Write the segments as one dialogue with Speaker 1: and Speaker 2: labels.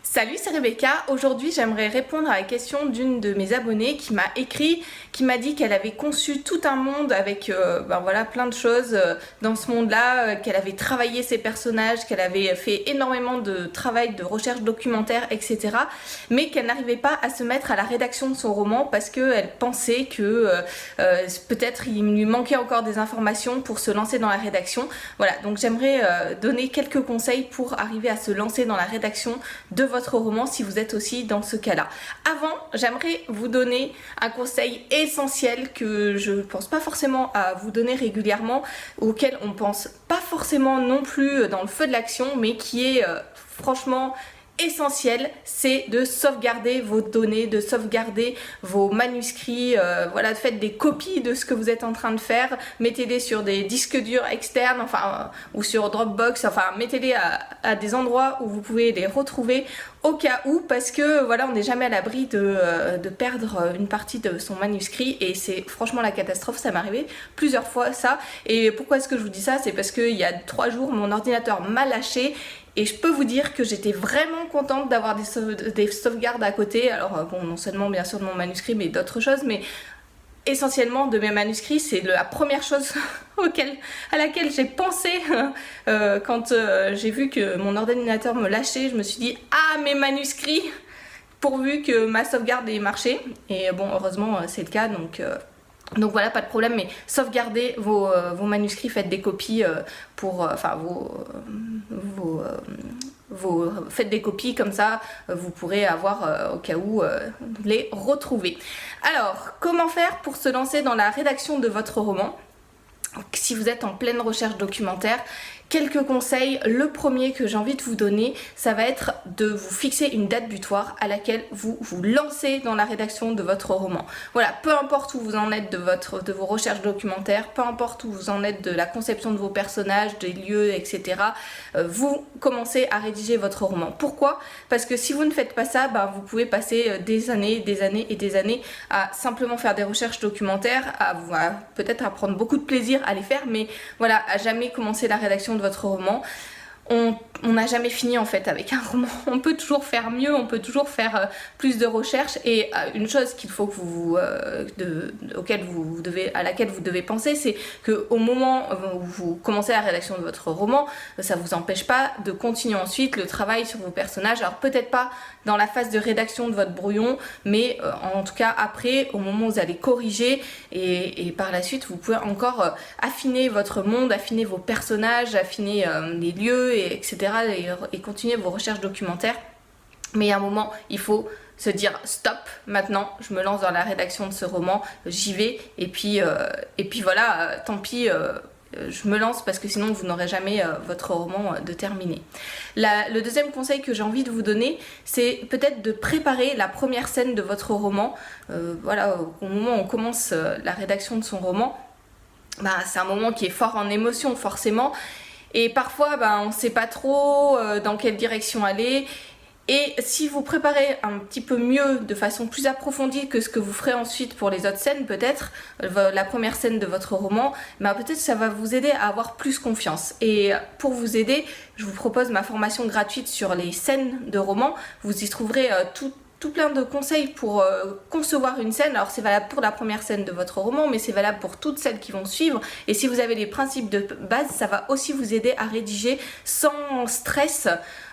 Speaker 1: Salut, c'est Rebecca. Aujourd'hui, j'aimerais répondre à la question d'une de mes abonnées qui m'a écrit, qui m'a dit qu'elle avait conçu tout un monde avec voilà, plein de choses dans ce monde-là, qu'elle avait travaillé ses personnages, qu'elle avait fait énormément de travail de recherche documentaire, etc. Mais qu'elle n'arrivait pas à se mettre à la rédaction de son roman parce qu'elle pensait que peut-être il lui manquait encore des informations pour se lancer dans la rédaction. Voilà, donc j'aimerais donner quelques conseils pour arriver à se lancer dans la rédaction de votre roman si vous êtes aussi dans ce cas-là. Avant, j'aimerais vous donner un conseil essentiel que je ne pense pas forcément à vous donner régulièrement, auquel on pense pas forcément non plus dans le feu de l'action, mais qui est franchement essentiel, c'est de sauvegarder vos données, de sauvegarder vos manuscrits, voilà, faites des copies de ce que vous êtes en train de faire, mettez-les sur des disques durs externes, enfin, ou sur Dropbox, enfin, mettez-les à des endroits où vous pouvez les retrouver au cas où, parce que voilà, on n'est jamais à l'abri de perdre une partie de son manuscrit, et c'est franchement la catastrophe. Ça m'est arrivé plusieurs fois ça. Et pourquoi est-ce que je vous dis ça? C'est parce qu'il y a 3 jours, mon ordinateur m'a lâché. Et je peux vous dire que j'étais vraiment contente d'avoir des sauvegardes à côté. Alors bon, non seulement bien sûr de mon manuscrit, mais d'autres choses, mais essentiellement de mes manuscrits. C'est la première chose à laquelle j'ai pensé quand j'ai vu que mon ordinateur me lâchait. Je me suis dit, ah, mes manuscrits, pourvu que ma sauvegarde ait marché. Et bon, heureusement c'est le cas, donc voilà, pas de problème, mais sauvegardez vos manuscrits, faites des copies faites des copies, comme ça vous pourrez avoir au cas où les retrouver. Alors, comment faire pour se lancer dans la rédaction de votre roman si vous êtes en pleine recherche documentaire? Quelques conseils. Le premier que j'ai envie de vous donner, ça va être de vous fixer une date butoir à laquelle vous vous lancez dans la rédaction de votre roman. Voilà, peu importe où vous en êtes de vos recherches documentaires, peu importe où vous en êtes de la conception de vos personnages, des lieux, etc. Vous commencez à rédiger votre roman. Pourquoi? Parce que si vous ne faites pas ça, vous pouvez passer des années et des années à simplement faire des recherches documentaires, à peut-être à prendre beaucoup de plaisir à les faire, mais voilà, à jamais commencer la rédaction de votre roman. On n'a jamais fini en fait avec un roman. On peut toujours faire mieux, on peut toujours faire plus de recherches, et une chose qu'il faut que à laquelle vous devez penser, c'est qu'au moment où vous commencez la rédaction de votre roman, ça ne vous empêche pas de continuer ensuite le travail sur vos personnages. Alors peut-être pas dans la phase de rédaction de votre brouillon, mais en tout cas après, au moment où vous allez corriger, et par la suite vous pouvez encore affiner votre monde, affiner vos personnages, affiner les lieux, etc. et continuer vos recherches documentaires. Mais à un moment, il faut se dire stop, maintenant je me lance dans la rédaction de ce roman, j'y vais, et puis voilà, tant pis, je me lance, parce que sinon vous n'aurez jamais votre roman de terminé. Le deuxième conseil que j'ai envie de vous donner, c'est peut-être de préparer la première scène de votre roman. Voilà, au moment où on commence la rédaction de son roman, c'est un moment qui est fort en émotion forcément, et parfois on ne sait pas trop dans quelle direction aller. Et si vous préparez un petit peu mieux, de façon plus approfondie que ce que vous ferez ensuite pour les autres scènes, peut-être, la première scène de votre roman, peut-être ça va vous aider à avoir plus confiance. Et pour vous aider, je vous propose ma formation gratuite sur les scènes de roman. Vous y trouverez tout plein de conseils pour concevoir une scène. Alors c'est valable pour la première scène de votre roman, mais c'est valable pour toutes celles qui vont suivre. Et si vous avez les principes de base, ça va aussi vous aider à rédiger sans stress,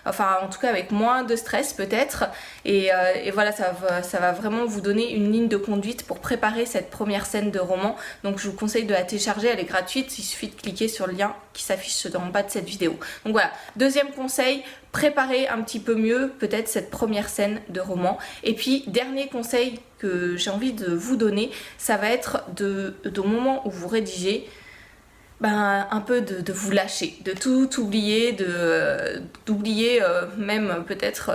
Speaker 1: enfin en tout cas avec moins de stress peut-être, et voilà, ça va vraiment vous donner une ligne de conduite pour préparer cette première scène de roman. Donc je vous conseille de la télécharger, elle est gratuite, il suffit de cliquer sur le lien qui s'affiche en bas de cette vidéo. Donc voilà, deuxième conseil, préparez un petit peu mieux peut-être cette première scène de roman. Et puis dernier conseil que j'ai envie de vous donner, ça va être au moment où vous rédigez, un peu de vous lâcher, de tout oublier, d'oublier même peut-être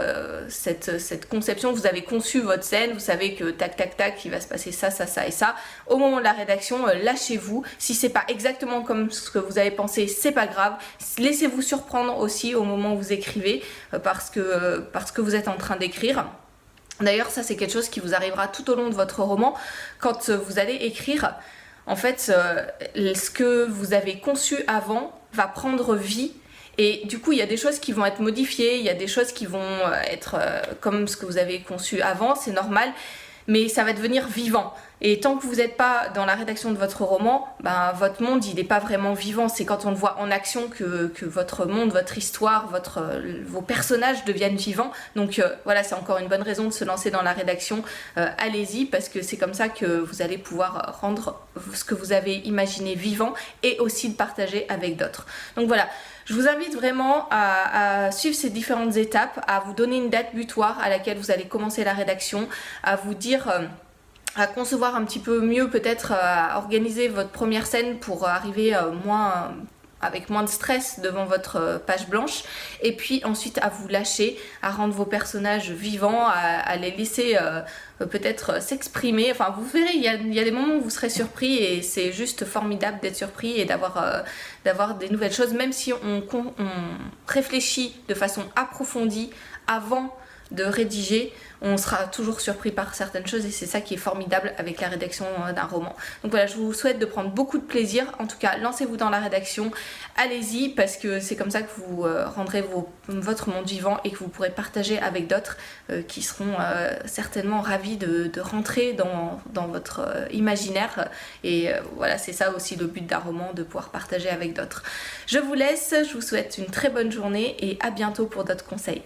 Speaker 1: cette conception. Vous avez conçu votre scène, vous savez que tac tac tac il va se passer ça, ça, ça et ça. Au moment de la rédaction, lâchez-vous. Si c'est pas exactement comme ce que vous avez pensé, c'est pas grave. Laissez-vous surprendre aussi au moment où vous écrivez, parce que vous êtes en train d'écrire. D'ailleurs, ça c'est quelque chose qui vous arrivera tout au long de votre roman quand vous allez écrire. En fait, ce que vous avez conçu avant va prendre vie, Et du coup, il y a des choses qui vont être modifiées, il y a des choses qui vont être comme ce que vous avez conçu avant, c'est normal, mais ça va devenir vivant. Et tant que vous n'êtes pas dans la rédaction de votre roman, ben, votre monde, il n'est pas vraiment vivant. C'est quand on le voit en action que votre monde, votre histoire, vos personnages deviennent vivants. Donc voilà, c'est encore une bonne raison de se lancer dans la rédaction. Allez-y, parce que c'est comme ça que vous allez pouvoir rendre ce que vous avez imaginé vivant et aussi le partager avec d'autres. Donc voilà. Je vous invite vraiment à suivre ces différentes étapes, à vous donner une date butoir à laquelle vous allez commencer la rédaction, à vous dire... à concevoir un petit peu mieux, peut-être à organiser votre première scène pour arriver avec moins de stress devant votre page blanche, et puis ensuite à vous lâcher, à rendre vos personnages vivants, à les laisser peut-être s'exprimer. Enfin, vous verrez, il y a des moments où vous serez surpris et c'est juste formidable d'être surpris et d'avoir des nouvelles choses, même si on réfléchit de façon approfondie avant de rédiger, on sera toujours surpris par certaines choses et c'est ça qui est formidable avec la rédaction d'un roman. Donc voilà, je vous souhaite de prendre beaucoup de plaisir. En tout cas, lancez-vous dans la rédaction, allez-y, parce que c'est comme ça que vous rendrez votre monde vivant et que vous pourrez partager avec d'autres qui seront certainement ravis de rentrer dans votre imaginaire. Et voilà, c'est ça aussi le but d'un roman, de pouvoir partager avec d'autres. Je vous laisse, je vous souhaite une très bonne journée et à bientôt pour d'autres conseils.